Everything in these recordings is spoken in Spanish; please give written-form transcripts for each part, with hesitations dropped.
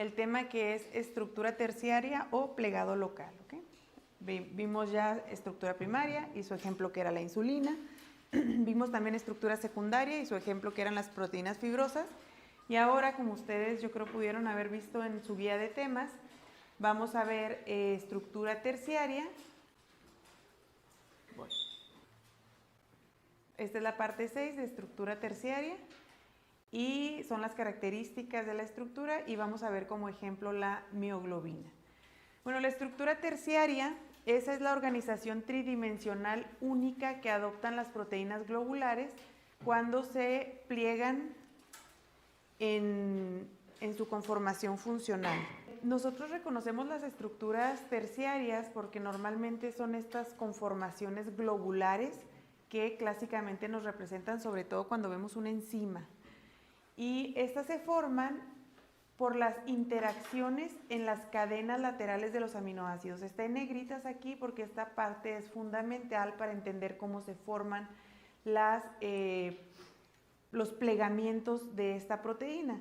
el tema que es estructura terciaria o plegado local. ¿Okay? Vimos ya estructura primaria y su ejemplo que era la insulina. Vimos también estructura secundaria y su ejemplo que eran las proteínas fibrosas. Y ahora, como ustedes yo creo pudieron haber visto en su guía de temas, vamos a ver estructura terciaria. Bueno, esta es la parte 6 de estructura terciaria y son las características de la estructura y vamos a ver como ejemplo la mioglobina. Bueno, la estructura terciaria, esa es la organización tridimensional única que adoptan las proteínas globulares cuando se pliegan en su conformación funcional. Nosotros reconocemos las estructuras terciarias porque normalmente son estas conformaciones globulares que clásicamente nos representan sobre todo cuando vemos una enzima. Y estas se forman por las interacciones en las cadenas laterales de los aminoácidos. Está en negritas aquí porque esta parte es fundamental para entender cómo se forman los plegamientos de esta proteína.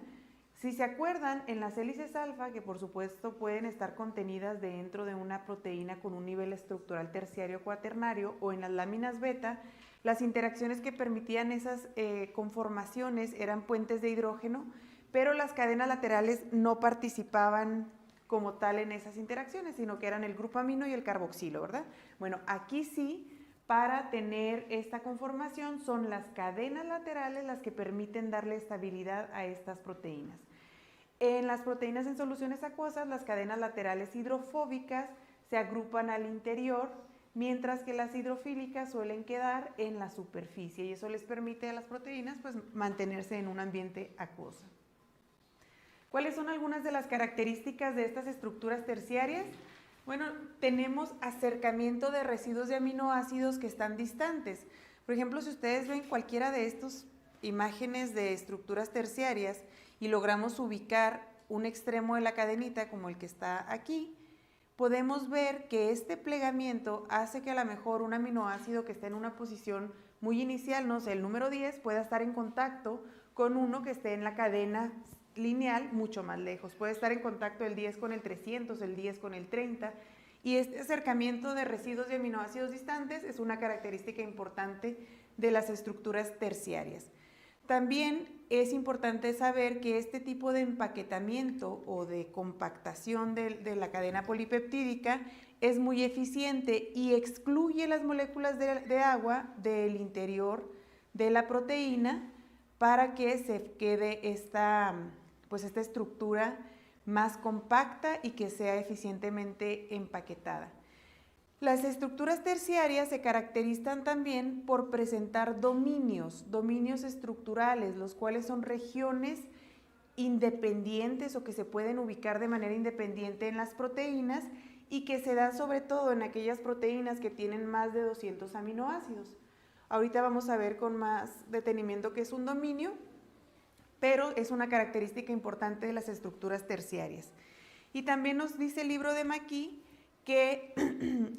Si se acuerdan, en las hélices alfa, que por supuesto pueden estar contenidas dentro de una proteína con un nivel estructural terciario cuaternario, o en las láminas beta, las interacciones que permitían esas conformaciones eran puentes de hidrógeno, pero las cadenas laterales no participaban como tal en esas interacciones, sino que eran el grupo amino y el carboxilo, ¿verdad? Bueno, aquí sí, para tener esta conformación son las cadenas laterales las que permiten darle estabilidad a estas proteínas. En las proteínas en soluciones acuosas, las cadenas laterales hidrofóbicas se agrupan al interior, mientras que las hidrofílicas suelen quedar en la superficie y eso les permite a las proteínas pues, mantenerse en un ambiente acuoso. ¿Cuáles son algunas de las características de estas estructuras terciarias? Bueno, tenemos acercamiento de residuos de aminoácidos que están distantes. Por ejemplo, si ustedes ven cualquiera de estas imágenes de estructuras terciarias y logramos ubicar un extremo de la cadenita como el que está aquí, podemos ver que este plegamiento hace que a lo mejor un aminoácido que esté en una posición muy inicial, no sé, el número 10, pueda estar en contacto con uno que esté en la cadena lineal mucho más lejos. Puede estar en contacto el 10 con el 300, el 10 con el 30, y este acercamiento de residuos de aminoácidos distantes es una característica importante de las estructuras terciarias. También es importante saber que este tipo de empaquetamiento o de compactación de la cadena polipeptídica es muy eficiente y excluye las moléculas de agua del interior de la proteína para que se quede esta estructura más compacta y que sea eficientemente empaquetada. Las estructuras terciarias se caracterizan también por presentar dominios estructurales, los cuales son regiones independientes o que se pueden ubicar de manera independiente en las proteínas y que se dan sobre todo en aquellas proteínas que tienen más de 200 aminoácidos. Ahorita vamos a ver con más detenimiento qué es un dominio, pero es una característica importante de las estructuras terciarias. Y también nos dice el libro de McKee que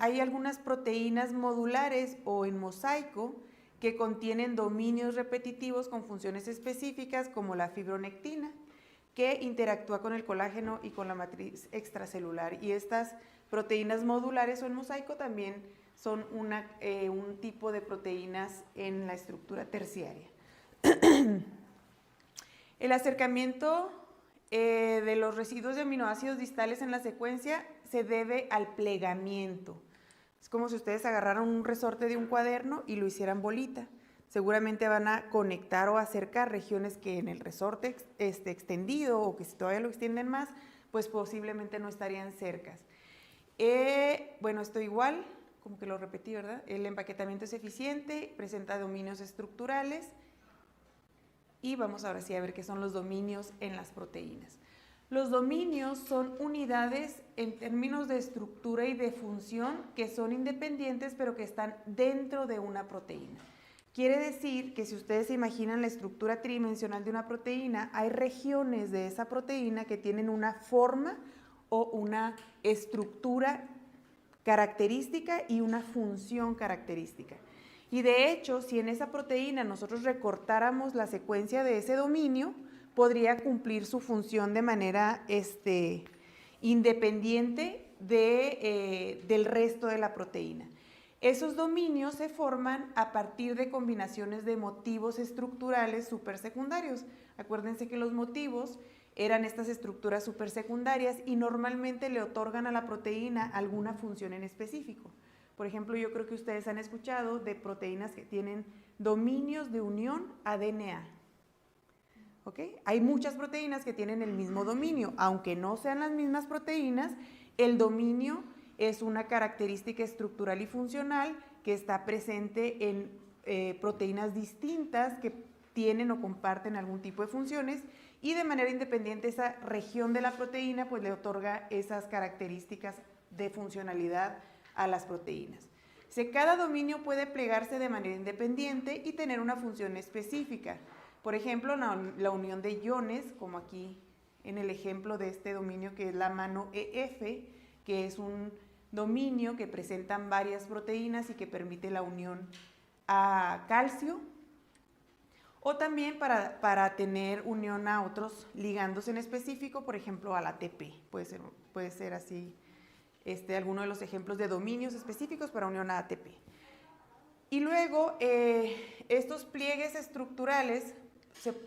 hay algunas proteínas modulares o en mosaico que contienen dominios repetitivos con funciones específicas como la fibronectina, que interactúa con el colágeno y con la matriz extracelular. Y estas proteínas modulares o en mosaico también son un tipo de proteínas en la estructura terciaria. El acercamiento de los residuos de aminoácidos distales en la secuencia se debe al plegamiento. Es como si ustedes agarraran un resorte de un cuaderno y lo hicieran bolita. Seguramente van a conectar o acercar regiones que en el resorte extendido o que si todavía lo extienden más, pues posiblemente no estarían cercas. Bueno, esto igual, como que lo repetí, ¿verdad? El empaquetamiento es eficiente, presenta dominios estructurales y vamos ahora sí a ver qué son los dominios en las proteínas. Los dominios son unidades en términos de estructura y de función que son independientes pero que están dentro de una proteína. Quiere decir que si ustedes se imaginan la estructura tridimensional de una proteína, hay regiones de esa proteína que tienen una forma o una estructura característica y una función característica. Y de hecho, si en esa proteína nosotros recortáramos la secuencia de ese dominio, podría cumplir su función de manera independiente del resto de la proteína. Esos dominios se forman a partir de combinaciones de motivos estructurales supersecundarios. Acuérdense que los motivos eran estas estructuras supersecundarias y normalmente le otorgan a la proteína alguna función en específico. Por ejemplo, yo creo que ustedes han escuchado de proteínas que tienen dominios de unión a DNA. ¿Okay? Hay muchas proteínas que tienen el mismo dominio, aunque no sean las mismas proteínas, el dominio es una característica estructural y funcional que está presente en proteínas distintas que tienen o comparten algún tipo de funciones y de manera independiente esa región de la proteína pues le otorga esas características de funcionalidad a las proteínas. Cada dominio puede plegarse de manera independiente y tener una función específica. Por ejemplo, la unión de iones, como aquí en el ejemplo de este dominio que es la mano EF, que es un dominio que presentan varias proteínas y que permite la unión a calcio, o también para tener unión a otros ligandos en específico, por ejemplo al ATP, puede ser así alguno de los ejemplos de dominios específicos para unión a ATP. Y luego estos pliegues estructurales,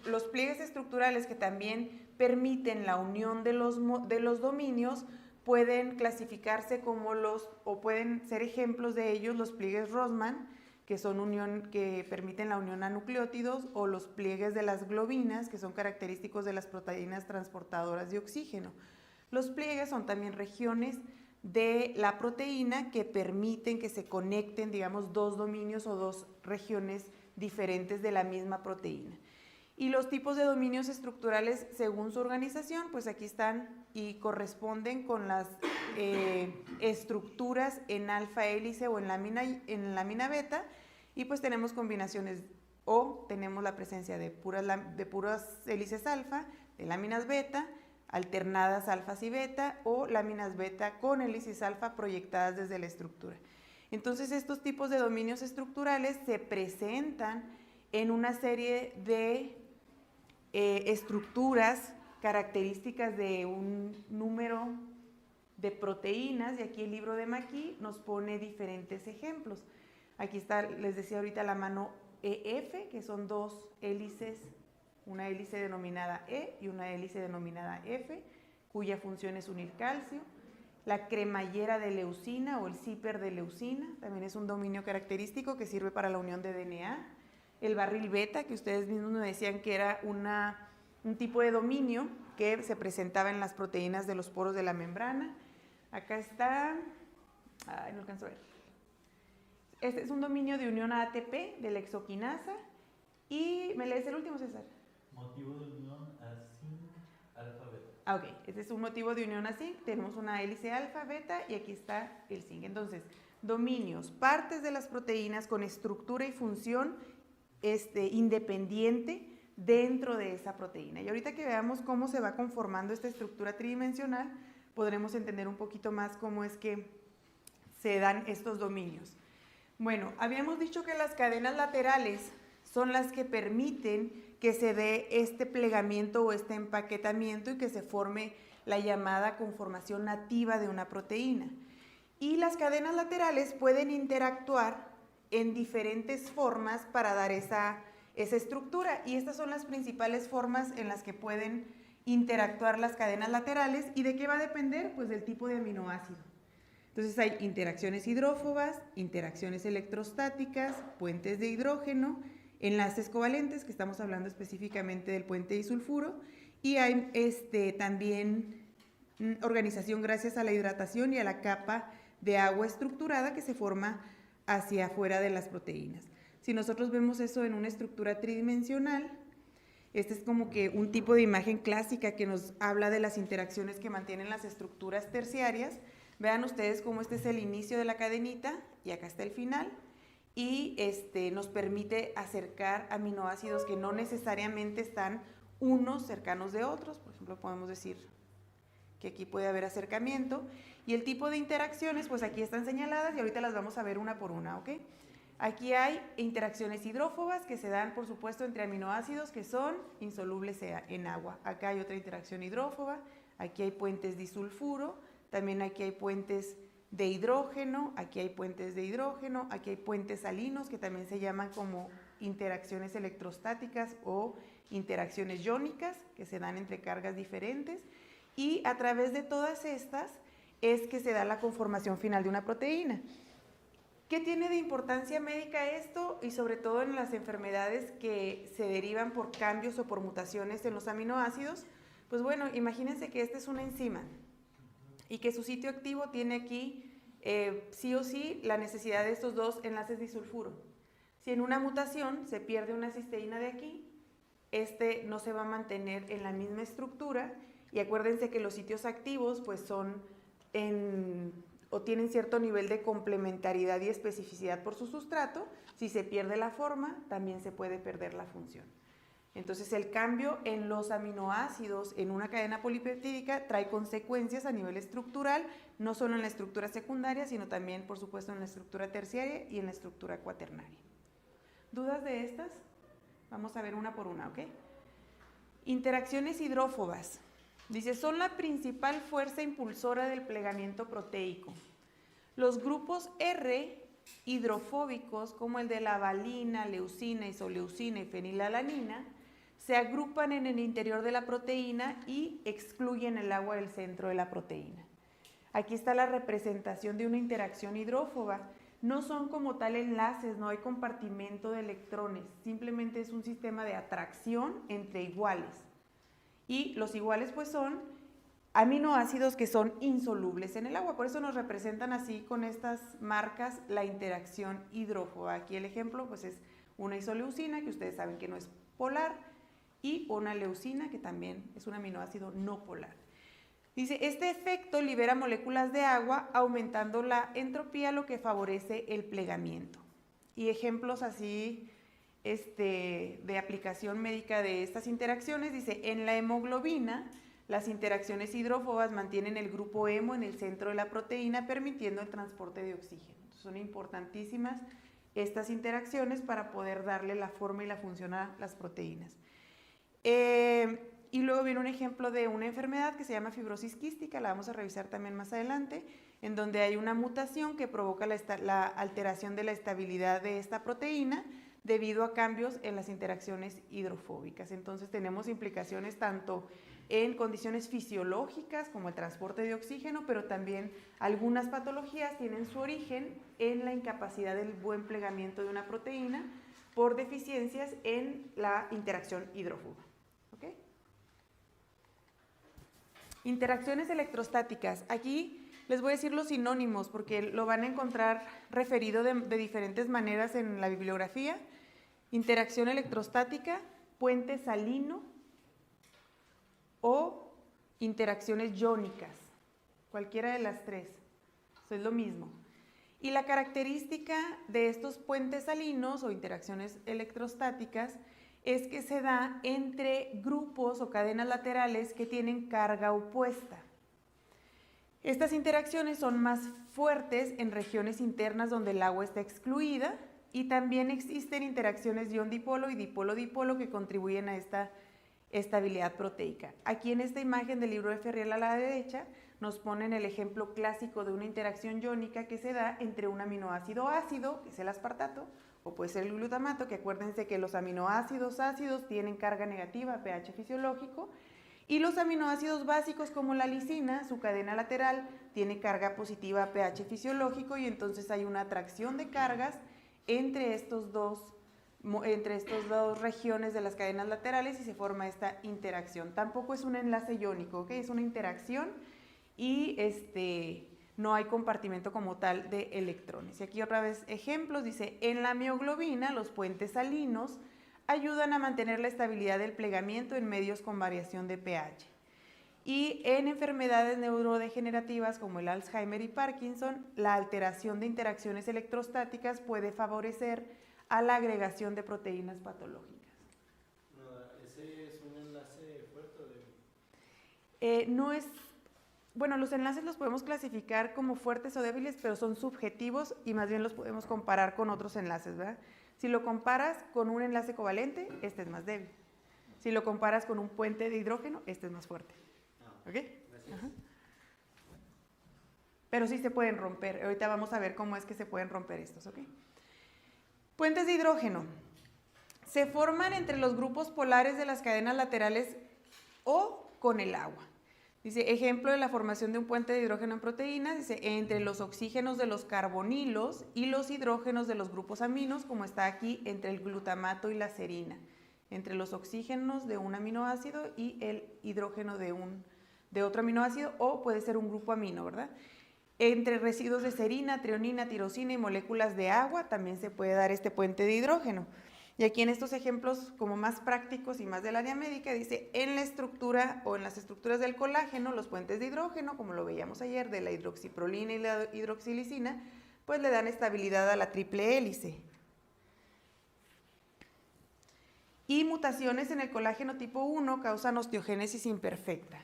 los pliegues estructurales que también permiten la unión de los dominios, pueden clasificarse como o pueden ser ejemplos de ellos los pliegues Rossmann, que permiten la unión a nucleótidos, o los pliegues de las globinas, que son característicos de las proteínas transportadoras de oxígeno. Los pliegues son también regiones de la proteína que permiten que se conecten, digamos, dos dominios o dos regiones diferentes de la misma proteína. Y los tipos de dominios estructurales según su organización, pues aquí están y corresponden con las estructuras en alfa hélice o en lámina beta, y pues tenemos combinaciones o tenemos la presencia de puras hélices alfa, de láminas beta, alternadas alfas y beta, o láminas beta con hélices alfa proyectadas desde la estructura. Entonces estos tipos de dominios estructurales se presentan en una serie de estructuras características de un número de proteínas, y aquí el libro de Maquis nos pone diferentes ejemplos. Aquí está, les decía ahorita, la mano EF, que son dos hélices, una hélice denominada E y una hélice denominada F, cuya función es unir calcio. La cremallera de leucina o el zíper de leucina, también es un dominio característico que sirve para la unión de DNA. El barril beta, que ustedes mismos me decían que era un tipo de dominio que se presentaba en las proteínas de los poros de la membrana. Acá está, no alcanzo a ver. Este es un dominio de unión a ATP de la exoquinasa. Y, ¿me lees el último, César? Motivo de unión a zinc alfa beta. Ok, este es un motivo de unión a zinc. Tenemos una hélice alfa, beta y aquí está el zinc. Entonces, dominios, partes de las proteínas con estructura y función independiente dentro de esa proteína. Y ahorita que veamos cómo se va conformando esta estructura tridimensional, podremos entender un poquito más cómo es que se dan estos dominios. Bueno, habíamos dicho que las cadenas laterales son las que permiten que se dé este plegamiento o este empaquetamiento y que se forme la llamada conformación nativa de una proteína. Y las cadenas laterales pueden interactuar en diferentes formas para dar esa estructura, y estas son las principales formas en las que pueden interactuar las cadenas laterales. ¿Y de qué va a depender? Pues del tipo de aminoácido. Entonces hay interacciones hidrófobas, interacciones electrostáticas, puentes de hidrógeno, enlaces covalentes, que estamos hablando específicamente del puente disulfuro, y hay también organización gracias a la hidratación y a la capa de agua estructurada que se forma hacia afuera de las proteínas. Si nosotros vemos eso en una estructura tridimensional, este es como que un tipo de imagen clásica que nos habla de las interacciones que mantienen las estructuras terciarias. Vean ustedes cómo este es el inicio de la cadenita y acá está el final, y nos permite acercar aminoácidos que no necesariamente están unos cercanos de otros. Por ejemplo, podemos decir que aquí puede haber acercamiento, y el tipo de interacciones pues aquí están señaladas y ahorita las vamos a ver una por una, ¿ok? Aquí hay interacciones hidrófobas que se dan, por supuesto, entre aminoácidos que son insolubles en agua. Acá hay otra interacción hidrófoba, aquí hay puentes disulfuro, también aquí hay puentes de hidrógeno, aquí hay puentes de hidrógeno, aquí hay puentes salinos que también se llaman como interacciones electrostáticas o interacciones iónicas que se dan entre cargas diferentes, y a través de todas estas es que se da la conformación final de una proteína. ¿Qué tiene de importancia médica esto? Y sobre todo en las enfermedades que se derivan por cambios o por mutaciones en los aminoácidos. Pues bueno, imagínense que esta es una enzima y que su sitio activo tiene aquí sí o sí la necesidad de estos dos enlaces disulfuro. Si en una mutación se pierde una cisteína de aquí, este no se va a mantener en la misma estructura, y acuérdense que los sitios activos pues son o tienen cierto nivel de complementariedad y especificidad por su sustrato. Si se pierde la forma, también se puede perder la función. Entonces, el cambio en los aminoácidos en una cadena polipeptídica trae consecuencias a nivel estructural, no solo en la estructura secundaria, sino también, por supuesto, en la estructura terciaria y en la estructura cuaternaria. ¿Dudas de estas? Vamos a ver una por una, ¿ok? Interacciones hidrófobas. Dice, son la principal fuerza impulsora del plegamiento proteico. Los grupos R hidrofóbicos, como el de la valina, leucina, isoleucina y fenilalanina, se agrupan en el interior de la proteína y excluyen el agua del centro de la proteína. Aquí está la representación de una interacción hidrófoba. No son como tal enlaces, no hay compartimento de electrones, simplemente es un sistema de atracción entre iguales. Y los iguales pues son aminoácidos que son insolubles en el agua, por eso nos representan así con estas marcas la interacción hidrófoba. Aquí el ejemplo pues es una isoleucina, que ustedes saben que no es polar, y una leucina, que también es un aminoácido no polar. Dice, este efecto libera moléculas de agua aumentando la entropía, lo que favorece el plegamiento. Y ejemplos así de aplicación médica de estas interacciones, dice, en la hemoglobina, las interacciones hidrófobas mantienen el grupo hemo en el centro de la proteína, permitiendo el transporte de oxígeno. Entonces, son importantísimas estas interacciones para poder darle la forma y la función a las proteínas. Y luego viene un ejemplo de una enfermedad que se llama fibrosis quística, la vamos a revisar también más adelante, en donde hay una mutación que provoca la alteración de la estabilidad de esta proteína debido a cambios en las interacciones hidrofóbicas. Entonces tenemos implicaciones tanto en condiciones fisiológicas como el transporte de oxígeno, pero también algunas patologías tienen su origen en la incapacidad del buen plegamiento de una proteína por deficiencias en la interacción hidrófoba. ¿Okay? Interacciones electrostáticas. Aquí les voy a decir los sinónimos porque lo van a encontrar referido de diferentes maneras en la bibliografía. Interacción electrostática, puente salino o interacciones iónicas, cualquiera de las tres, eso es lo mismo. Y la característica de estos puentes salinos o interacciones electrostáticas es que se da entre grupos o cadenas laterales que tienen carga opuesta. Estas interacciones son más fuertes en regiones internas donde el agua está excluida, y también existen interacciones ion-dipolo y dipolo-dipolo que contribuyen a esta estabilidad proteica. Aquí en esta imagen del libro de Ferriel a la derecha nos ponen el ejemplo clásico de una interacción iónica que se da entre un aminoácido ácido, que es el aspartato, o puede ser el glutamato, que acuérdense que los aminoácidos ácidos tienen carga negativa, pH fisiológico, y los aminoácidos básicos como la lisina, su cadena lateral, tiene carga positiva, pH fisiológico, y entonces hay una atracción de cargas entre estas dos regiones de las cadenas laterales y se forma esta interacción. Tampoco es un enlace iónico, ¿ok? Es una interacción y no hay compartimento como tal de electrones. Y aquí otra vez ejemplos, dice, en la mioglobina los puentes salinos ayudan a mantener la estabilidad del plegamiento en medios con variación de pH. Y en enfermedades neurodegenerativas como el Alzheimer y Parkinson, la alteración de interacciones electrostáticas puede favorecer a la agregación de proteínas patológicas. No, ¿ese es un enlace fuerte o débil? No es bueno, los enlaces los podemos clasificar como fuertes o débiles, pero son subjetivos y más bien los podemos comparar con otros enlaces, ¿verdad? Si lo comparas con un enlace covalente, este es más débil. Si lo comparas con un puente de hidrógeno, este es más fuerte. ¿Ok? Gracias. Ajá. Pero sí se pueden romper. Ahorita vamos a ver cómo es que se pueden romper estos, ¿ok? Puentes de hidrógeno. Se forman entre los grupos polares de las cadenas laterales o con el agua. Dice, ejemplo de la formación de un puente de hidrógeno en proteínas, dice, entre los oxígenos de los carbonilos y los hidrógenos de los grupos aminos, como está aquí entre el glutamato y la serina. Entre los oxígenos de un aminoácido y el hidrógeno de otro aminoácido, o puede ser un grupo amino, ¿verdad? Entre residuos de serina, treonina, tirosina y moléculas de agua también se puede dar este puente de hidrógeno. Y aquí en estos ejemplos como más prácticos y más del área médica dice, en la estructura o en las estructuras del colágeno, los puentes de hidrógeno, como lo veíamos ayer, de la hidroxiprolina y la hidroxilisina, pues le dan estabilidad a la triple hélice. Y mutaciones en el colágeno tipo 1 causan osteogénesis imperfecta.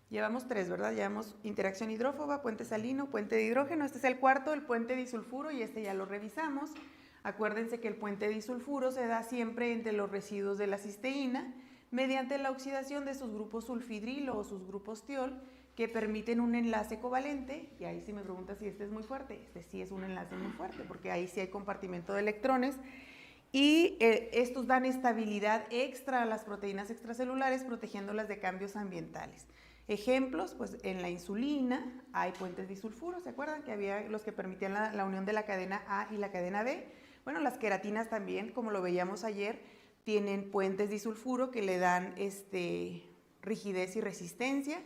Llevamos 3, ¿verdad? Llevamos interacción hidrófoba, puente salino, puente de hidrógeno. Este es el cuarto, el puente disulfuro, y este ya lo revisamos. Acuérdense que el puente disulfuro se da siempre entre los residuos de la cisteína mediante la oxidación de sus grupos sulfidrilo o sus grupos tiol que permiten un enlace covalente. Y ahí sí me pregunta si este es muy fuerte. Este sí es un enlace muy fuerte porque ahí sí hay compartimento de electrones. Y estos dan estabilidad extra a las proteínas extracelulares protegiéndolas de cambios ambientales. Ejemplos, pues en la insulina hay puentes disulfuro, ¿se acuerdan? Que había los que permitían la unión de la cadena A y la cadena B. Bueno, las queratinas también, como lo veíamos ayer, tienen puentes disulfuro que le dan rigidez y resistencia.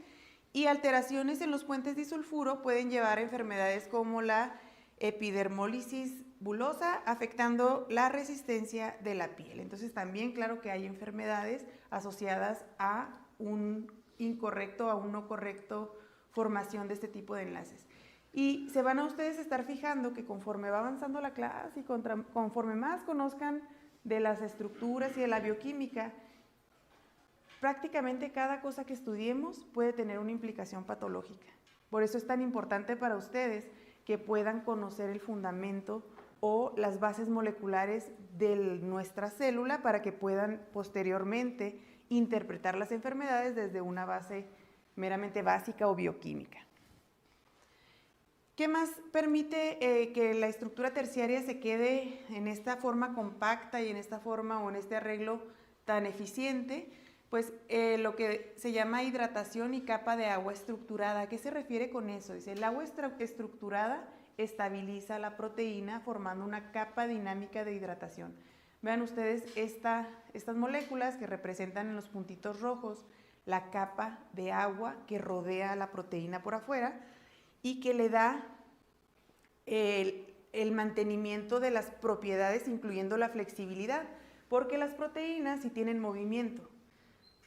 Y alteraciones en los puentes disulfuro pueden llevar a enfermedades como la epidermólisis bulosa, afectando la resistencia de la piel. Entonces también, claro que hay enfermedades asociadas a un incorrecto, a un no correcto formación de este tipo de enlaces. Y se van a ustedes estar fijando que conforme va avanzando la clase y conforme más conozcan de las estructuras y de la bioquímica, prácticamente cada cosa que estudiemos puede tener una implicación patológica. Por eso es tan importante para ustedes que puedan conocer el fundamento o las bases moleculares de nuestra célula para que puedan posteriormente interpretar las enfermedades desde una base meramente básica o bioquímica. ¿Qué más permite que la estructura terciaria se quede en esta forma compacta y en esta forma o en este arreglo tan eficiente? Pues lo que se llama hidratación y capa de agua estructurada. ¿A qué se refiere con eso? Dice, el agua estructurada estabiliza la proteína formando una capa dinámica de hidratación. Vean ustedes estas moléculas que representan en los puntitos rojos la capa de agua que rodea a la proteína por afuera y que le da el mantenimiento de las propiedades, incluyendo la flexibilidad, porque las proteínas sí tienen movimiento.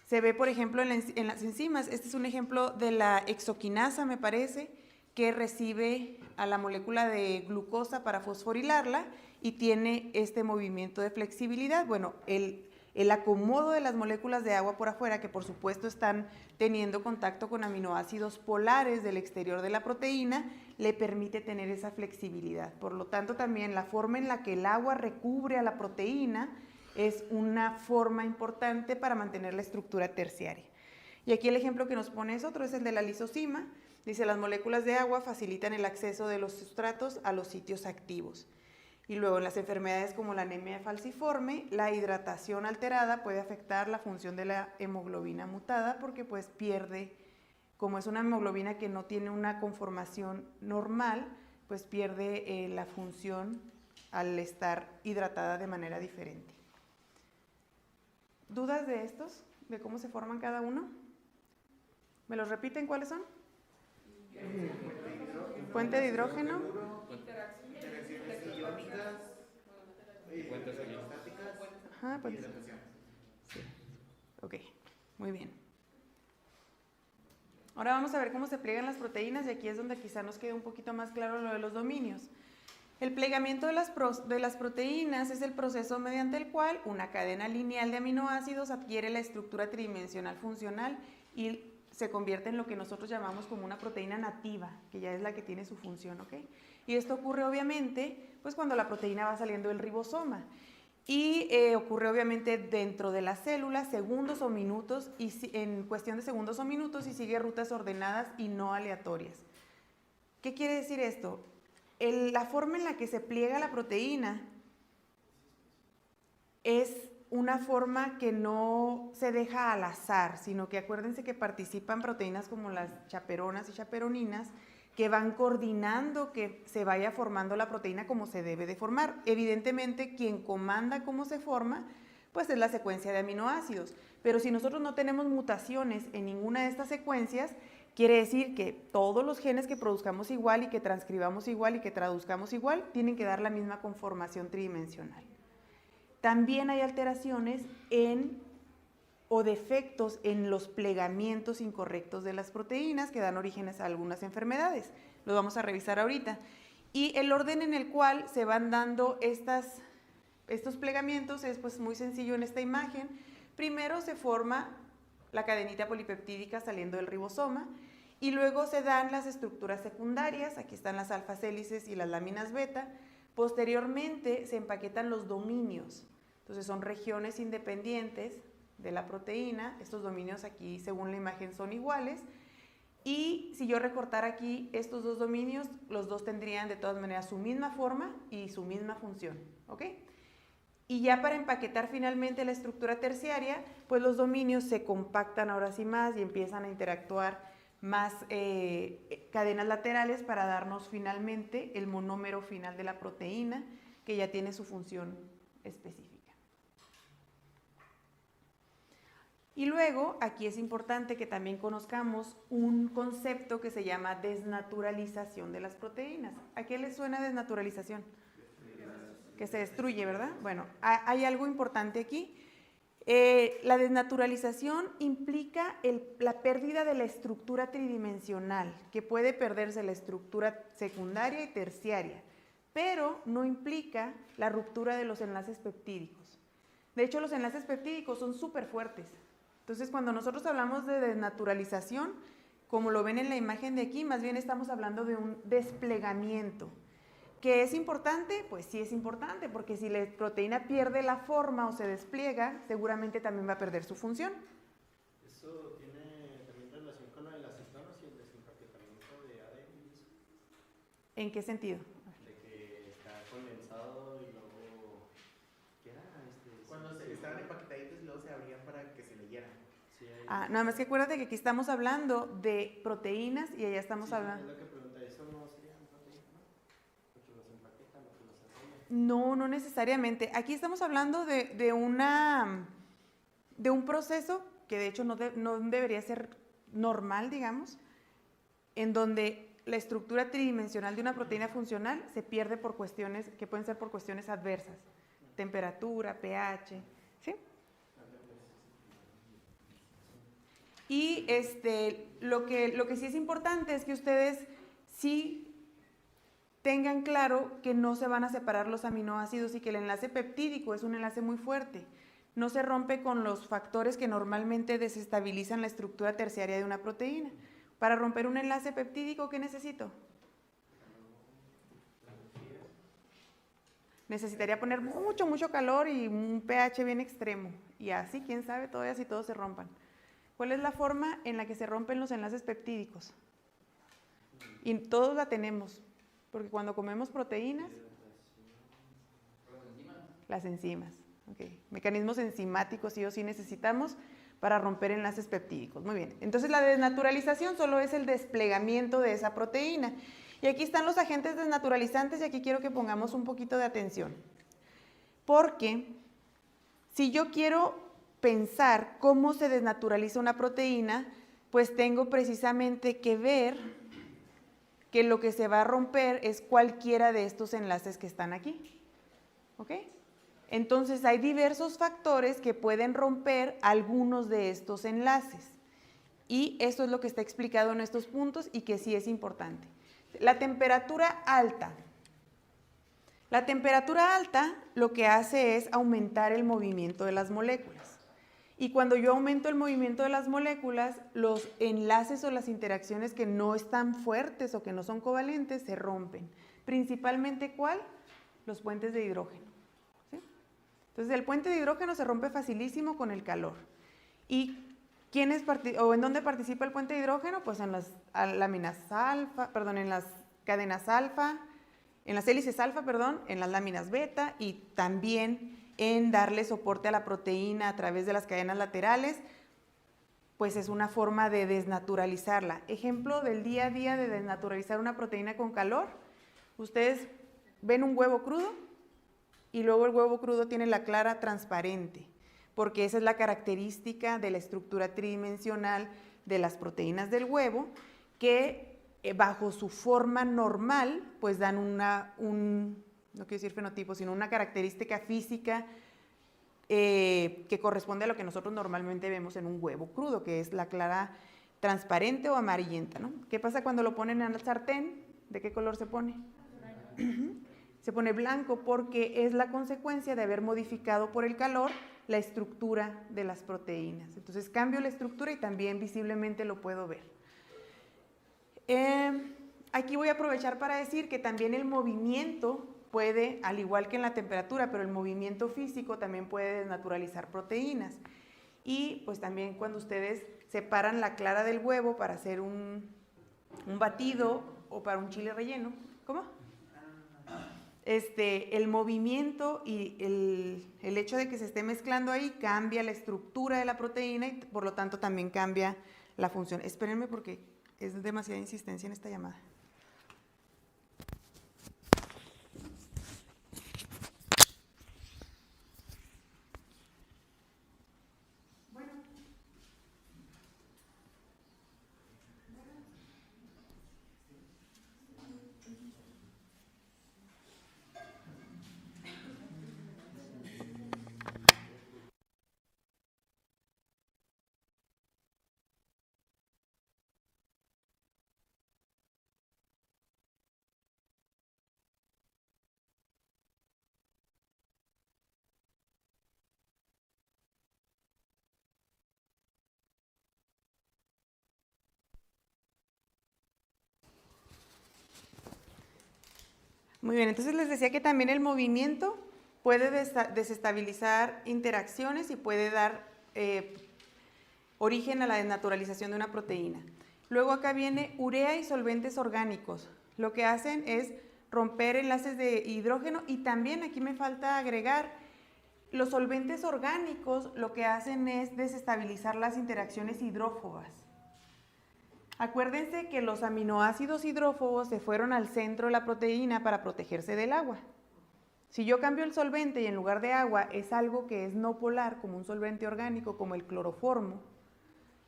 Se ve, por ejemplo, en las enzimas. Este es un ejemplo de la hexoquinasa, me parece, que recibe a la molécula de glucosa para fosforilarla y tiene este movimiento de flexibilidad. Bueno, el acomodo de las moléculas de agua por afuera, que por supuesto están teniendo contacto con aminoácidos polares del exterior de la proteína, le permite tener esa flexibilidad. Por lo tanto, también la forma en la que el agua recubre a la proteína es una forma importante para mantener la estructura terciaria. Y aquí el ejemplo que nos pone es otro, es el de la lisosima. Dice, las moléculas de agua facilitan el acceso de los sustratos a los sitios activos. Y luego en las enfermedades como la anemia falciforme, la hidratación alterada puede afectar la función de la hemoglobina mutada porque pues pierde, como es una hemoglobina que no tiene una conformación normal, pues pierde la función al estar hidratada de manera diferente. ¿Dudas de estos? ¿De cómo se forman cada uno? ¿Me los repiten cuáles son? Puente de hidrógeno. Interacciones iónicas. Puentes estáticas. Ajá, puentes. Sí. Ok, muy bien. Ahora vamos a ver cómo se pliegan las proteínas y aquí es donde quizá nos quede un poquito más claro lo de los dominios. El plegamiento de las proteínas es el proceso mediante el cual una cadena lineal de aminoácidos adquiere la estructura tridimensional funcional y se convierte en lo que nosotros llamamos como una proteína nativa, que ya es la que tiene su función, ¿ok? Y esto ocurre obviamente pues cuando la proteína va saliendo del ribosoma y ocurre obviamente dentro de las células, segundos o minutos, y en cuestión de segundos o minutos y sigue rutas ordenadas y no aleatorias. ¿Qué quiere decir esto? La forma en la que se pliega la proteína es una forma que no se deja al azar, sino que acuérdense que participan proteínas como las chaperonas y chaperoninas que van coordinando que se vaya formando la proteína como se debe de formar. Evidentemente, quien comanda cómo se forma, pues es la secuencia de aminoácidos. Pero si nosotros no tenemos mutaciones en ninguna de estas secuencias, quiere decir que todos los genes que produzcamos igual y que transcribamos igual y que traduzcamos igual, tienen que dar la misma conformación tridimensional. También hay alteraciones o defectos en los plegamientos incorrectos de las proteínas que dan orígenes a algunas enfermedades. Lo vamos a revisar ahorita. Y el orden en el cual se van dando estos plegamientos es pues muy sencillo en esta imagen. Primero se forma la cadenita polipeptídica saliendo del ribosoma y luego se dan las estructuras secundarias, aquí están las alfas hélices y las láminas beta. Posteriormente se empaquetan los dominios, entonces son regiones independientes de la proteína, estos dominios aquí según la imagen son iguales y si yo recortara aquí estos dos dominios, los dos tendrían de todas maneras su misma forma y su misma función, ¿ok? Y ya para empaquetar finalmente la estructura terciaria, pues los dominios se compactan ahora sí más y empiezan a interactuar más cadenas laterales para darnos finalmente el monómero final de la proteína que ya tiene su función específica. Y luego, aquí es importante que también conozcamos un concepto que se llama desnaturalización de las proteínas. ¿A qué les suena desnaturalización? Que se destruye, ¿verdad? Bueno, hay algo importante aquí. La desnaturalización implica la pérdida de la estructura tridimensional, que puede perderse la estructura secundaria y terciaria, pero no implica la ruptura de los enlaces peptídicos. De hecho, los enlaces peptídicos son súper fuertes. Entonces, cuando nosotros hablamos de desnaturalización, como lo ven en la imagen de aquí, más bien estamos hablando de un desplegamiento. ¿Que es importante? Pues sí es importante, porque si la proteína pierde la forma o se despliega, seguramente también va a perder su función. ¿Eso tiene también relación con lo de las citonas y el desempaquetamiento de ADN? ¿En qué sentido? De que está condensado y luego... ¿Qué era? Cuando estaban empaquetaditos y luego se abrían para que se leyeran. Sí, nada más que acuérdate que aquí estamos hablando de proteínas y allá estamos hablando... Es lo que pregunta, ¿eso no sería proteína, no? Porque los empaquetan, lo que los hacen. No, no necesariamente. Aquí estamos hablando de un proceso que de hecho no debería ser normal, digamos, en donde la estructura tridimensional de una proteína funcional se pierde por cuestiones que pueden ser por cuestiones adversas, temperatura, pH, ¿sí? Y lo que sí es importante es que ustedes sí tengan claro que no se van a separar los aminoácidos y que el enlace peptídico es un enlace muy fuerte. No se rompe con los factores que normalmente desestabilizan la estructura terciaria de una proteína. Para romper un enlace peptídico, ¿qué necesito? Necesitaría poner mucho, mucho calor y un pH bien extremo. Y así, quién sabe todavía si todos se rompan. ¿Cuál es la forma en la que se rompen los enlaces peptídicos? Y todos la tenemos, porque cuando comemos proteínas... Las enzimas. Okay. Mecanismos enzimáticos sí o sí necesitamos para romper enlaces peptídicos. Muy bien. Entonces la desnaturalización solo es el desplegamiento de esa proteína. Y aquí están los agentes desnaturalizantes y aquí quiero que pongamos un poquito de atención. Porque si yo quiero pensar cómo se desnaturaliza una proteína, pues tengo precisamente que ver que lo que se va a romper es cualquiera de estos enlaces que están aquí. ¿Ok? Entonces hay diversos factores que pueden romper algunos de estos enlaces. y esto es lo que está explicado en estos puntos y que sí es importante. La temperatura alta. La temperatura alta lo que hace es aumentar el movimiento de las moléculas. Y cuando yo aumento el movimiento de las moléculas, los enlaces o las interacciones que no están fuertes o que no son covalentes se rompen. Principalmente, ¿cuál? Los puentes de hidrógeno. ¿Sí? Entonces, el puente de hidrógeno se rompe facilísimo con el calor. ¿Y en dónde participa el puente de hidrógeno? Pues en las láminas alfa, perdón, en las cadenas alfa, en las hélices alfa, perdón, en las láminas beta y también en darle soporte a la proteína a través de las cadenas laterales, pues es una forma de desnaturalizarla. Ejemplo del día a día de desnaturalizar una proteína con calor, ustedes ven un huevo crudo y luego el huevo crudo tiene la clara transparente, porque esa es la característica de la estructura tridimensional de las proteínas del huevo, que bajo su forma normal, pues dan no quiero decir fenotipo, sino una característica física que corresponde a lo que nosotros normalmente vemos en un huevo crudo, que es la clara transparente o amarillenta, ¿no? ¿Qué pasa cuando lo ponen en el sartén? ¿De qué color se pone? Se pone blanco porque es la consecuencia de haber modificado por el calor la estructura de las proteínas. Entonces cambio la estructura y también visiblemente lo puedo ver. Aquí voy a aprovechar para decir que también el movimiento puede, al igual que en la temperatura, pero el movimiento físico también puede desnaturalizar proteínas. Y pues también cuando ustedes separan la clara del huevo para hacer un batido o para un chile relleno, ¿cómo? El movimiento y el hecho de que se esté mezclando ahí cambia la estructura de la proteína y por lo tanto también cambia la función. Espérenme porque es demasiada insistencia en esta llamada. Muy bien, entonces les decía que también el movimiento puede desestabilizar interacciones y puede dar origen a la desnaturalización de una proteína. Luego acá viene urea y solventes orgánicos. Lo que hacen es romper enlaces de hidrógeno y también aquí me falta agregar, los solventes orgánicos lo que hacen es desestabilizar las interacciones hidrófobas. Acuérdense que los aminoácidos hidrófobos se fueron al centro de la proteína para protegerse del agua. Si yo cambio el solvente y en lugar de agua es algo que es no polar, como un solvente orgánico, como el cloroformo,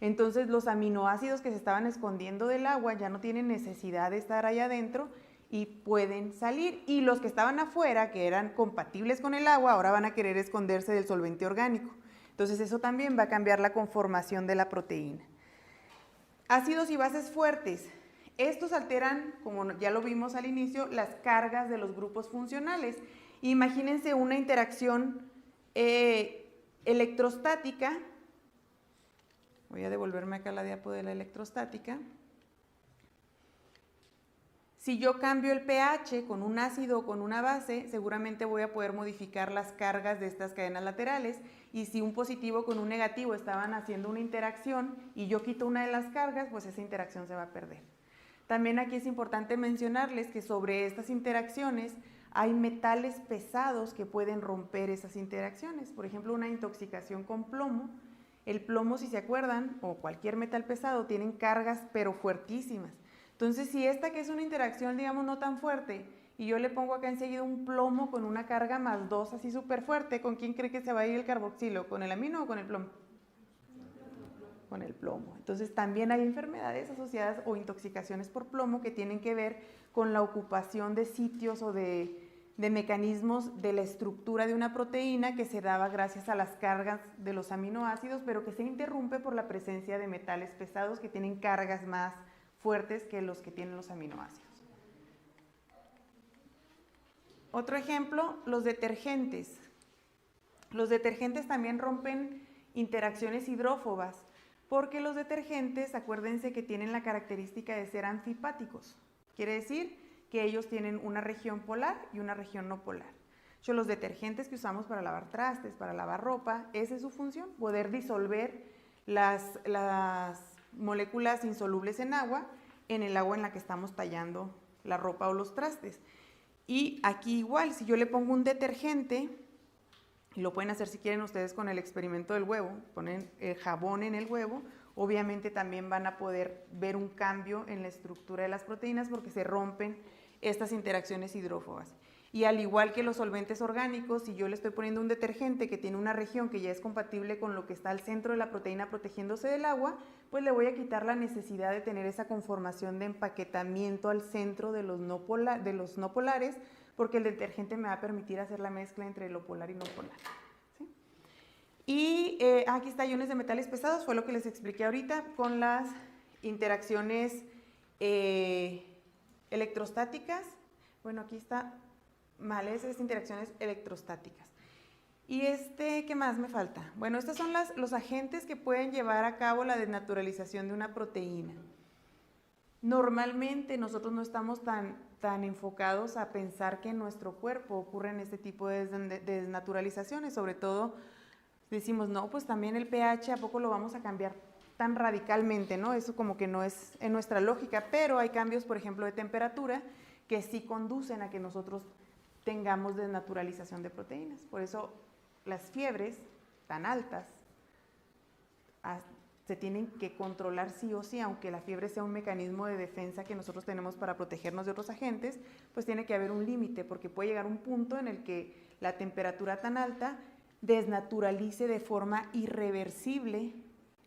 entonces los aminoácidos que se estaban escondiendo del agua ya no tienen necesidad de estar ahí adentro y pueden salir. Y los que estaban afuera, que eran compatibles con el agua, ahora van a querer esconderse del solvente orgánico. Entonces eso también va a cambiar la conformación de la proteína. Ácidos y bases fuertes. Estos alteran, como ya lo vimos al inicio, las cargas de los grupos funcionales. Imagínense una interacción electrostática. Voy a devolverme acá la diapo de la electrostática. Si yo cambio el pH con un ácido o con una base, seguramente voy a poder modificar las cargas de estas cadenas laterales. Y si un positivo con un negativo estaban haciendo una interacción y yo quito una de las cargas, pues esa interacción se va a perder. También aquí es importante mencionarles que sobre estas interacciones hay metales pesados que pueden romper esas interacciones. Por ejemplo, una intoxicación con plomo. El plomo, si se acuerdan, o cualquier metal pesado, tienen cargas pero fuertísimas. Entonces, si esta que es una interacción, digamos, no tan fuerte, y yo le pongo acá enseguida un plomo con una carga más 2 así súper fuerte, ¿con quién cree que se va a ir el carboxilo? ¿Con el amino o con el plomo? Con el plomo. Entonces, también hay enfermedades asociadas o intoxicaciones por plomo que tienen que ver con la ocupación de sitios o de de mecanismos de la estructura de una proteína que se daba gracias a las cargas de los aminoácidos, pero que se interrumpe por la presencia de metales pesados que tienen cargas más fuertes que los que tienen los aminoácidos. Otro ejemplo, los detergentes. Los detergentes también rompen interacciones hidrófobas, porque los detergentes, acuérdense que tienen la característica de ser anfipáticos. Quiere decir que ellos tienen una región polar y una región no polar. Los detergentes que usamos para lavar trastes, para lavar ropa, esa es su función, poder disolver las moléculas insolubles en el agua en la que estamos tallando la ropa o los trastes. Y aquí igual, si yo le pongo un detergente, y lo pueden hacer si quieren ustedes con el experimento del huevo, ponen el jabón en el huevo, obviamente también van a poder ver un cambio en la estructura de las proteínas porque se rompen estas interacciones hidrófobas. Y al igual que los solventes orgánicos, si yo le estoy poniendo un detergente que tiene una región que ya es compatible con lo que está al centro de la proteína protegiéndose del agua, pues le voy a quitar la necesidad de tener esa conformación de empaquetamiento al centro de los no polares, porque el detergente me va a permitir hacer la mezcla entre lo polar y no polar. ¿Sí? Y aquí está iones de metales pesados, fue lo que les expliqué ahorita con las interacciones electrostáticas. Bueno, aquí está mal, esas interacciones electrostáticas. ¿Y qué más me falta? Bueno, estos son los agentes que pueden llevar a cabo la desnaturalización de una proteína. Normalmente nosotros no estamos tan enfocados a pensar que en nuestro cuerpo ocurren este tipo de desnaturalizaciones, sobre todo decimos, no, pues también el pH, ¿a poco lo vamos a cambiar tan radicalmente? ¿No? Eso como que no es en nuestra lógica, pero hay cambios, por ejemplo, de temperatura que sí conducen a que nosotros tengamos desnaturalización de proteínas. Por eso las fiebres tan altas se tienen que controlar sí o sí, aunque la fiebre sea un mecanismo de defensa que nosotros tenemos para protegernos de otros agentes, pues tiene que haber un límite, porque puede llegar un punto en el que la temperatura tan alta desnaturalice de forma irreversible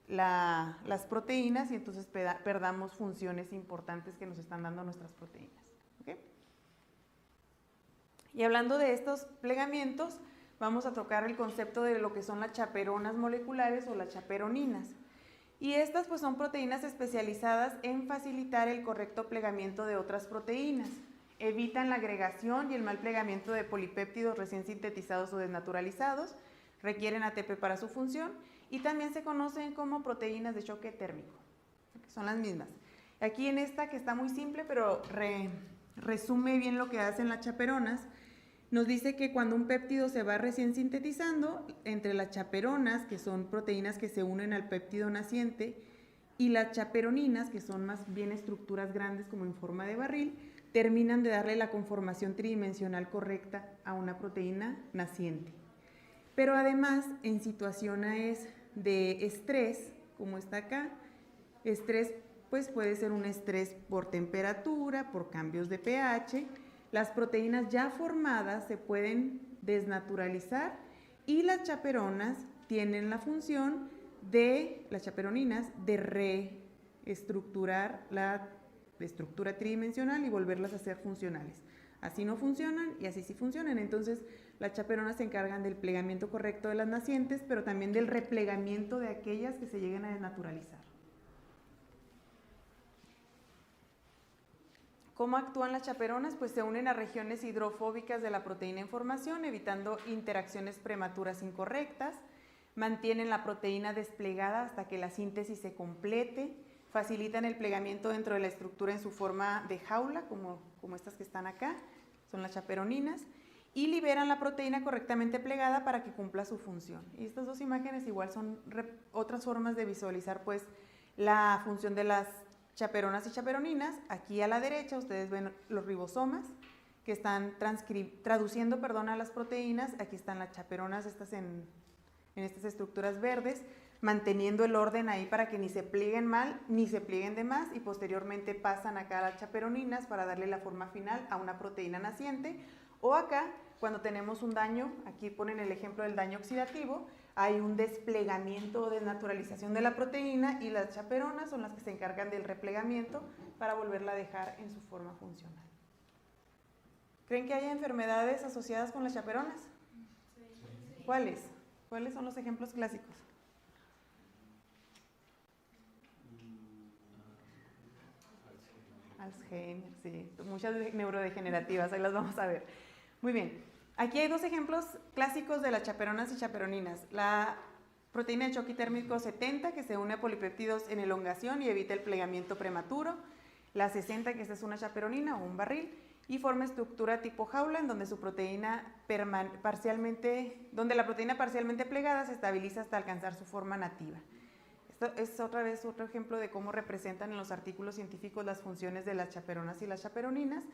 las proteínas y entonces perdamos funciones importantes que nos están dando nuestras proteínas. ¿Okay? Y hablando de estos plegamientos, vamos a tocar el concepto de lo que son las chaperonas moleculares o las chaperoninas. Y estas pues son proteínas especializadas en facilitar el correcto plegamiento de otras proteínas. Evitan la agregación y el mal plegamiento de polipéptidos recién sintetizados o desnaturalizados, requieren ATP para su función y también se conocen como proteínas de choque térmico, que son las mismas. Aquí en esta que está muy simple, pero resume bien lo que hacen las chaperonas, nos dice que cuando un péptido se va recién sintetizando, entre las chaperonas, que son proteínas que se unen al péptido naciente, y las chaperoninas, que son más bien estructuras grandes como en forma de barril, terminan de darle la conformación tridimensional correcta a una proteína naciente. Pero además, en situaciones de estrés, como está acá, estrés pues puede ser un estrés por temperatura, por cambios de pH, las proteínas ya formadas se pueden desnaturalizar y las chaperonas tienen la función las chaperoninas, de reestructurar la estructura tridimensional y volverlas a ser funcionales. Así no funcionan y así sí funcionan. Entonces, las chaperonas se encargan del plegamiento correcto de las nacientes, pero también del replegamiento de aquellas que se lleguen a desnaturalizar. ¿Cómo actúan las chaperonas? Pues se unen a regiones hidrofóbicas de la proteína en formación, evitando interacciones prematuras incorrectas, mantienen la proteína desplegada hasta que la síntesis se complete, facilitan el plegamiento dentro de la estructura en su forma de jaula, como estas que están acá, son las chaperoninas, y liberan la proteína correctamente plegada para que cumpla su función. Y estas dos imágenes igual son otras formas de visualizar pues la función de las chaperonas y chaperoninas. Aquí a la derecha ustedes ven los ribosomas que están traduciendo a las proteínas. Aquí están las chaperonas, estas en estas estructuras verdes, manteniendo el orden ahí para que ni se plieguen mal ni se plieguen de más, y posteriormente pasan acá a las chaperoninas para darle la forma final a una proteína naciente. O acá, cuando tenemos un daño, aquí ponen el ejemplo del daño oxidativo, hay un desplegamiento o desnaturalización de la proteína y las chaperonas son las que se encargan del replegamiento para volverla a dejar en su forma funcional. ¿Creen que haya enfermedades asociadas con las chaperonas? Sí. ¿Cuáles? ¿Cuáles son los ejemplos clásicos? Alzheimer, sí. Muchas neurodegenerativas, ahí las vamos a ver. Muy bien. Aquí hay dos ejemplos clásicos de las chaperonas y chaperoninas. La proteína de choque térmico 70, que se une a polipéptidos en elongación y evita el plegamiento prematuro. La 60, que esta es una chaperonina o un barril, y forma estructura tipo jaula, en donde la proteína parcialmente plegada se estabiliza hasta alcanzar su forma nativa. Esto es otra vez otro ejemplo de cómo representan en los artículos científicos las funciones de las chaperonas y las chaperoninas.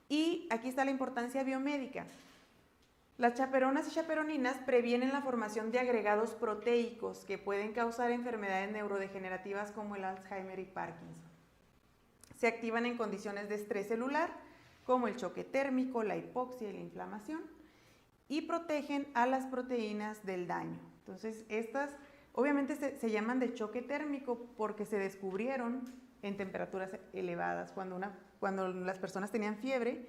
Y aquí está la importancia biomédica. Las chaperonas y chaperoninas previenen la formación de agregados proteicos que pueden causar enfermedades neurodegenerativas como el Alzheimer y Parkinson. Se activan en condiciones de estrés celular, como el choque térmico, la hipoxia y la inflamación, y protegen a las proteínas del daño. Entonces, estas obviamente se llaman de choque térmico porque se descubrieron en temperaturas elevadas. Cuando las personas tenían fiebre,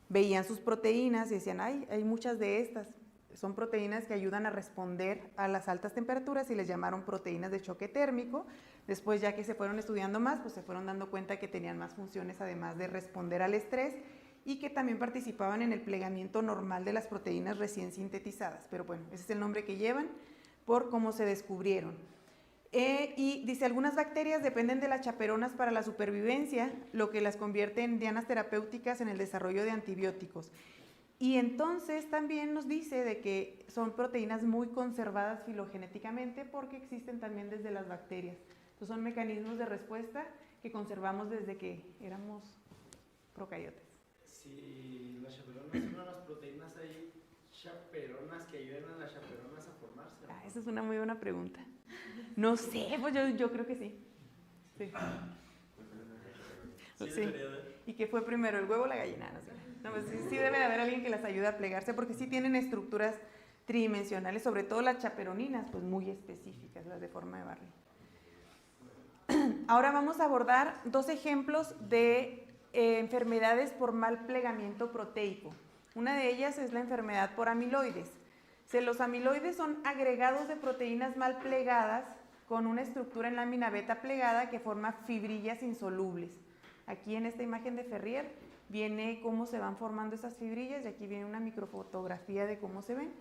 veían sus proteínas y decían, ay, hay muchas de estas. Son proteínas que ayudan a responder a las altas temperaturas y les llamaron proteínas de choque térmico. Después, ya que se fueron estudiando más, pues se fueron dando cuenta que tenían más funciones además de responder al estrés y que también participaban en el plegamiento normal de las proteínas recién sintetizadas. Pero bueno, ese es el nombre que llevan por cómo se descubrieron. Y dice, algunas bacterias dependen de las chaperonas para la supervivencia, lo que las convierte en dianas terapéuticas en el desarrollo de antibióticos. Y entonces también nos dice de que son proteínas muy conservadas filogenéticamente porque existen también desde las bacterias. Entonces son mecanismos de respuesta que conservamos desde que éramos procariotes. Sí, las chaperonas son una de las proteínas, hay chaperonas que ayudan a las chaperonas a formarse. Ah, esa es una muy buena pregunta. No sé, pues yo creo que sí. Sí. Sí. ¿Y qué fue primero, el huevo o la gallina? No sé. No, pues sí debe de haber alguien que las ayude a plegarse porque sí tienen estructuras tridimensionales, sobre todo las chaperoninas, pues muy específicas, las de forma de barril. Ahora vamos a abordar dos ejemplos de enfermedades por mal plegamiento proteico. Una de ellas es la enfermedad por amiloides. Los amiloides son agregados de proteínas mal plegadas con una estructura en lámina beta plegada que forma fibrillas insolubles. Aquí en esta imagen de Ferrier viene cómo se van formando esas fibrillas y aquí viene una microfotografía de cómo se ven.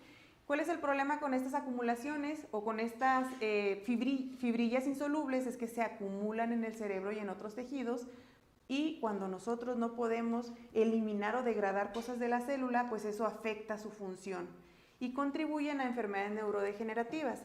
¿Cuál es el problema con estas acumulaciones o con estas fibrillas insolubles? Es que se acumulan en el cerebro y en otros tejidos y cuando nosotros no podemos eliminar o degradar cosas de la célula, pues eso afecta su función y contribuyen a enfermedades neurodegenerativas.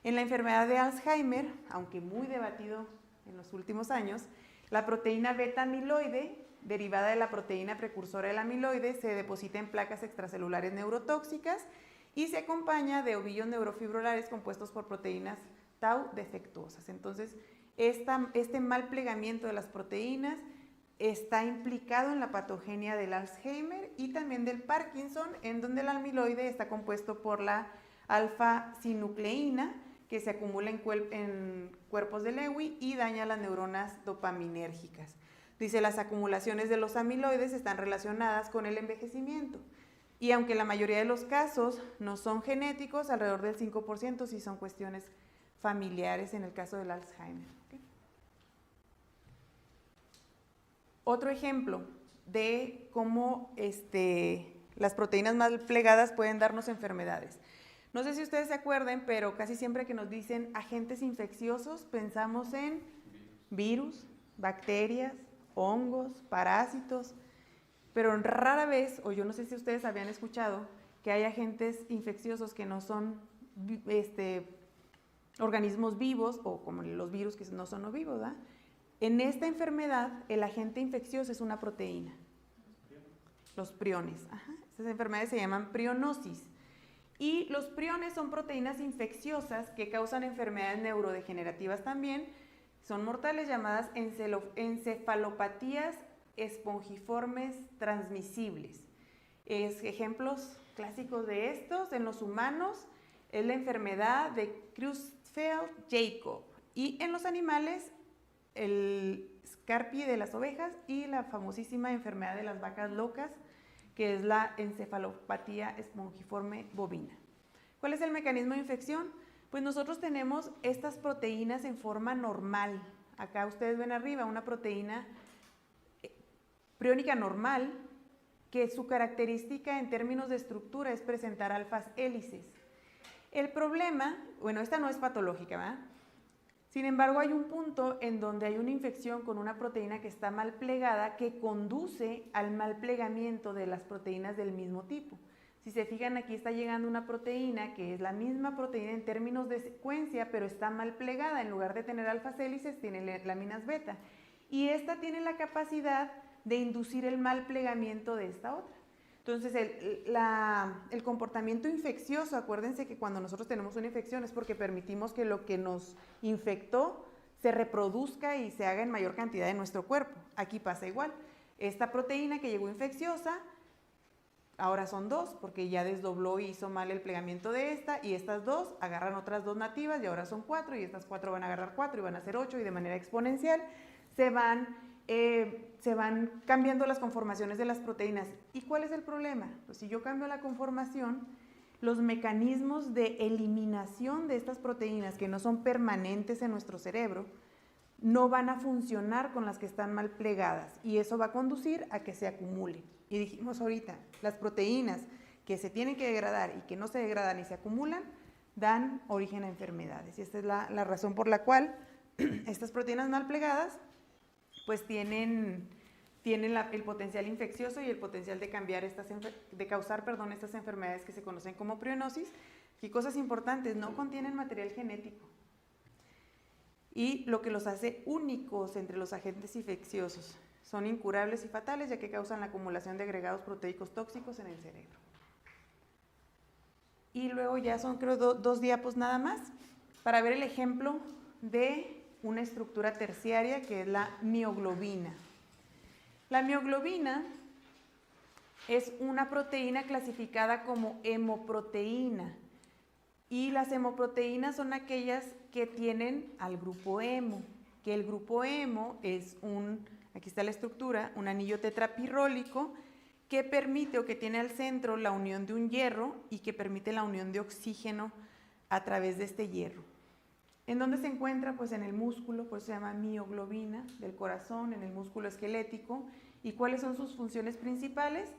En la enfermedad de Alzheimer, aunque muy debatido en los últimos años, la proteína beta amiloide, derivada de la proteína precursora del amiloide, se deposita en placas extracelulares neurotóxicas y se acompaña de ovillos neurofibrolares compuestos por proteínas tau defectuosas. Entonces, este mal plegamiento de las proteínas está implicado en la patogenia del Alzheimer y también del Parkinson, en donde el amiloide está compuesto por la alfa-sinucleína, que se acumula en cuerpos de Lewy y daña las neuronas dopaminérgicas. Dice, las acumulaciones de los amiloides están relacionadas con el envejecimiento. Y aunque la mayoría de los casos no son genéticos, alrededor del 5% sí son cuestiones familiares en el caso del Alzheimer. ¿Okay? Otro ejemplo de cómo las proteínas mal plegadas pueden darnos enfermedades. No sé si ustedes se acuerden, pero casi siempre que nos dicen agentes infecciosos, pensamos en virus, bacterias, hongos, parásitos, pero rara vez, o yo no sé si ustedes habían escuchado, que hay agentes infecciosos que no son organismos vivos, o como los virus que no son vivos, ¿verdad? En esta enfermedad, el agente infeccioso es una proteína, los priones. Ajá. Estas enfermedades se llaman prionosis. Y los priones son proteínas infecciosas que causan enfermedades neurodegenerativas también. Son mortales, llamadas encefalopatías espongiformes transmisibles. Ejemplos clásicos de estos en los humanos es la enfermedad de Creutzfeldt-Jakob y en los animales el Scarpi de las ovejas y la famosísima enfermedad de las vacas locas, que es la encefalopatía espongiforme bovina. ¿Cuál es el mecanismo de infección? Pues nosotros tenemos estas proteínas en forma normal. Acá ustedes ven arriba una proteína priónica normal, que su característica en términos de estructura es presentar alfas hélices. El problema, bueno, esta no es patológica, ¿verdad? Sin embargo, hay un punto en donde hay una infección con una proteína que está mal plegada que conduce al mal plegamiento de las proteínas del mismo tipo. Si se fijan, aquí está llegando una proteína que es la misma proteína en términos de secuencia, pero está mal plegada. En lugar de tener alfas hélices, tiene láminas beta. Y esta tiene la capacidad de inducir el mal plegamiento de esta otra. Entonces, el comportamiento infeccioso, acuérdense que cuando nosotros tenemos una infección es porque permitimos que lo que nos infectó se reproduzca y se haga en mayor cantidad en nuestro cuerpo. Aquí pasa igual. Esta proteína que llegó infecciosa, ahora son dos, porque ya desdobló y hizo mal el plegamiento de esta, y estas dos agarran otras dos nativas y ahora son 4, y estas 4 van a agarrar 4 y van a ser 8, y de manera exponencial se van cambiando las conformaciones de las proteínas. ¿Y cuál es el problema? Pues si yo cambio la conformación, los mecanismos de eliminación de estas proteínas que no son permanentes en nuestro cerebro no van a funcionar con las que están mal plegadas, y eso va a conducir a que se acumule. Y dijimos ahorita, las proteínas que se tienen que degradar y que no se degradan y se acumulan, dan origen a enfermedades. Y esta es la razón por la cual estas proteínas mal plegadas pues tienen el potencial infeccioso y el potencial de causar estas enfermedades que se conocen como prionisis. Y cosas importantes, no contienen material genético. Y lo que los hace únicos entre los agentes infecciosos. Son incurables y fatales, ya que causan la acumulación de agregados proteicos tóxicos en el cerebro. Y luego ya son, creo, dos diapos nada más, para ver el ejemplo de una estructura terciaria que es la mioglobina. La mioglobina es una proteína clasificada como hemoproteína, y las hemoproteínas son aquellas que tienen al grupo hemo, que el grupo hemo es aquí está la estructura, un anillo tetrapirrólico que permite o que tiene al centro la unión de un hierro y que permite la unión de oxígeno a través de este hierro. ¿En dónde se encuentra? Pues en el músculo, por eso se llama mioglobina, del corazón, en el músculo esquelético. ¿Y cuáles son sus funciones principales?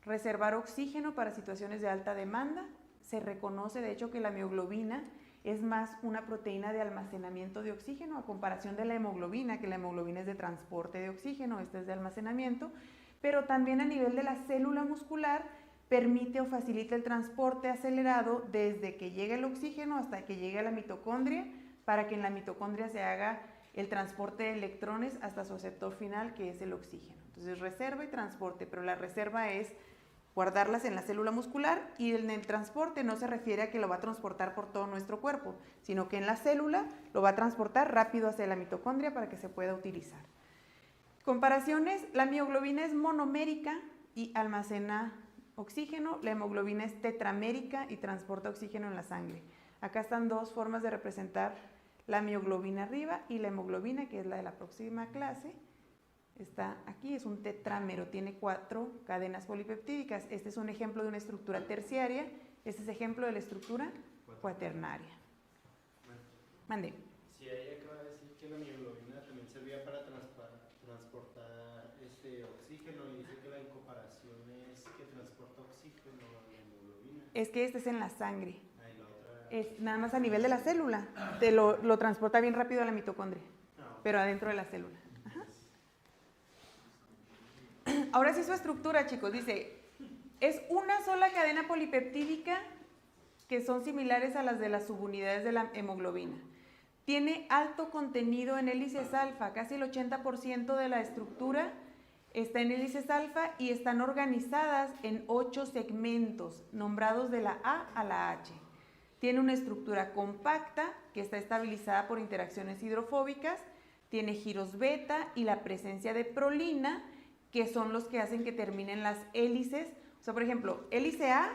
Reservar oxígeno para situaciones de alta demanda. Se reconoce, de hecho, que la mioglobina es más una proteína de almacenamiento de oxígeno a comparación de la hemoglobina, que la hemoglobina es de transporte de oxígeno, esta es de almacenamiento, pero también a nivel de la célula muscular permite o facilita el transporte acelerado desde que llega el oxígeno hasta que llegue a la mitocondria, para que en la mitocondria se haga el transporte de electrones hasta su receptor final, que es el oxígeno. Entonces, reserva y transporte, pero la reserva es guardarlas en la célula muscular, y en el transporte no se refiere a que lo va a transportar por todo nuestro cuerpo, sino que en la célula lo va a transportar rápido hacia la mitocondria para que se pueda utilizar. Comparaciones: la mioglobina es monomérica y almacena oxígeno, la hemoglobina es tetramérica y transporta oxígeno en la sangre. Acá están dos formas de representar la mioglobina arriba, y la hemoglobina, que es la de la próxima clase, está aquí, es un tetrámero, tiene 4 cadenas polipeptídicas. Este es un ejemplo de una estructura terciaria, este es ejemplo de la estructura cuaternaria. Mande. Sí, ahí acaba de decir que la mioglobina también servía para transportar oxígeno, y dice que la incomparación es que transporta oxígeno a la hemoglobina. Es que este es en la sangre. Ahí la otra... Es nada más a nivel de la célula, te lo transporta bien rápido a la mitocondria, pero adentro de la célula. Ahora sí su estructura, chicos, dice, es una sola cadena polipeptídica que son similares a las de las subunidades de la hemoglobina. Tiene alto contenido en hélices alfa, casi el 80% de la estructura está en hélices alfa, y están organizadas en 8 segmentos, nombrados de la A a la H. Tiene una estructura compacta que está estabilizada por interacciones hidrofóbicas, tiene giros beta y la presencia de prolina, que son los que hacen que terminen las hélices. O sea, por ejemplo, hélice A,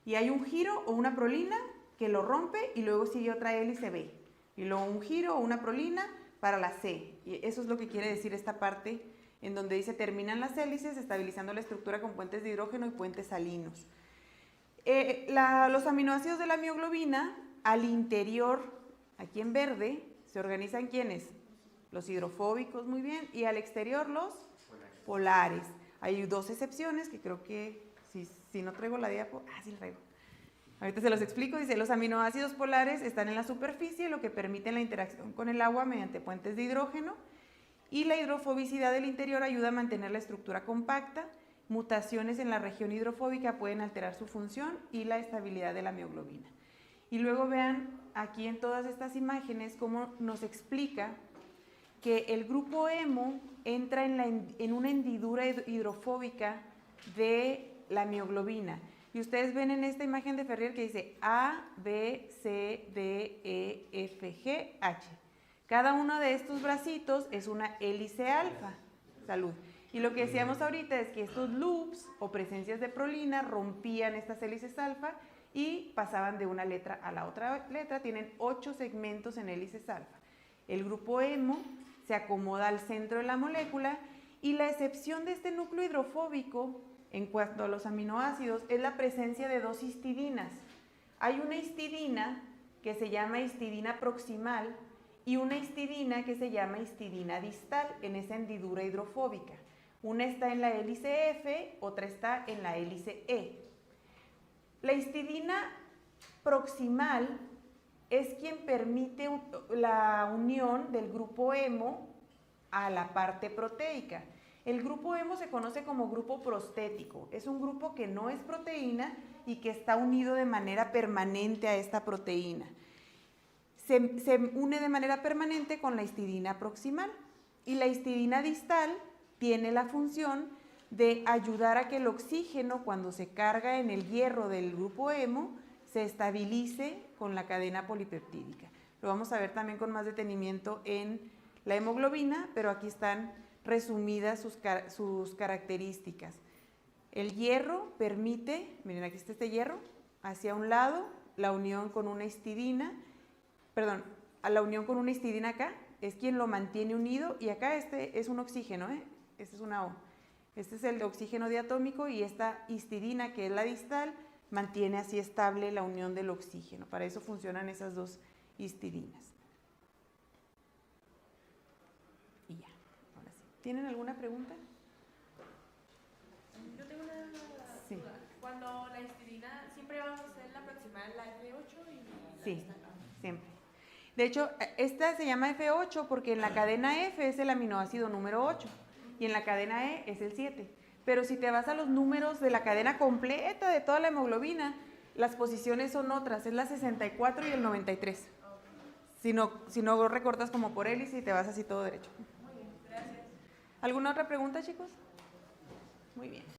y hay un giro o una prolina que lo rompe, y luego sigue otra hélice B, y luego un giro o una prolina para la C. Y eso es lo que quiere decir esta parte en donde dice terminan las hélices estabilizando la estructura con puentes de hidrógeno y puentes salinos. Los aminoácidos de la mioglobina al interior, aquí en verde, se organizan ¿quiénes? Los hidrofóbicos, muy bien, y al exterior los polares. Hay dos excepciones que creo que, si no traigo la diapo, sí la traigo. Ahorita se los explico, dice, los aminoácidos polares están en la superficie, lo que permite la interacción con el agua mediante puentes de hidrógeno, y la hidrofobicidad del interior ayuda a mantener la estructura compacta. Mutaciones en la región hidrofóbica pueden alterar su función y la estabilidad de la mioglobina. Y luego vean aquí en todas estas imágenes cómo nos explica que el grupo hemo entra en una hendidura hidrofóbica de la mioglobina. Y ustedes ven en esta imagen de Ferrier que dice A, B, C, D, E, F, G, H. Cada uno de estos bracitos es una hélice alfa. Salud. Y lo que decíamos ahorita es que estos loops o presencias de prolina rompían estas hélices alfa y pasaban de una letra a la otra letra. Tienen 8 segmentos en hélices alfa. El grupo hemo se acomoda al centro de la molécula y la excepción de este núcleo hidrofóbico en cuanto a los aminoácidos es la presencia de 2 histidinas. Hay una histidina que se llama histidina proximal y una histidina que se llama histidina distal en esa hendidura hidrofóbica. Una está en la hélice F, otra está en la hélice E. La histidina proximal es quien permite la unión del grupo hemo a la parte proteica. El grupo hemo se conoce como grupo prostético. Es un grupo que no es proteína y que está unido de manera permanente a esta proteína. Se une de manera permanente con la histidina proximal. Y la histidina distal tiene la función de ayudar a que el oxígeno, cuando se carga en el hierro del grupo hemo, se estabilice con la cadena polipeptídica. Lo vamos a ver también con más detenimiento en la hemoglobina, pero aquí están resumidas sus características. El hierro permite, miren aquí está este hierro, hacia un lado, la unión con una histidina, a la unión con una histidina acá, es quien lo mantiene unido, y acá este es un oxígeno, este es una O. Este es el de oxígeno diatómico y esta histidina, que es la distal, mantiene así estable la unión del oxígeno. Para eso funcionan esas 2 histidinas. Y ya, ahora sí. ¿Tienen alguna pregunta? Yo tengo una Sí. duda. Cuando la histidina, siempre vamos a hacer la proximal, la F8 y la Sí, distal. siempre. De hecho, esta se llama F8 porque en la cadena F es el aminoácido número 8 y en la cadena E es el 7. Pero si te vas a los números de la cadena completa de toda la hemoglobina, las posiciones son otras, es la 64 y el 93. Si no recortas como por hélice y te vas así todo derecho. Muy bien, gracias. ¿Alguna otra pregunta, chicos? Muy bien.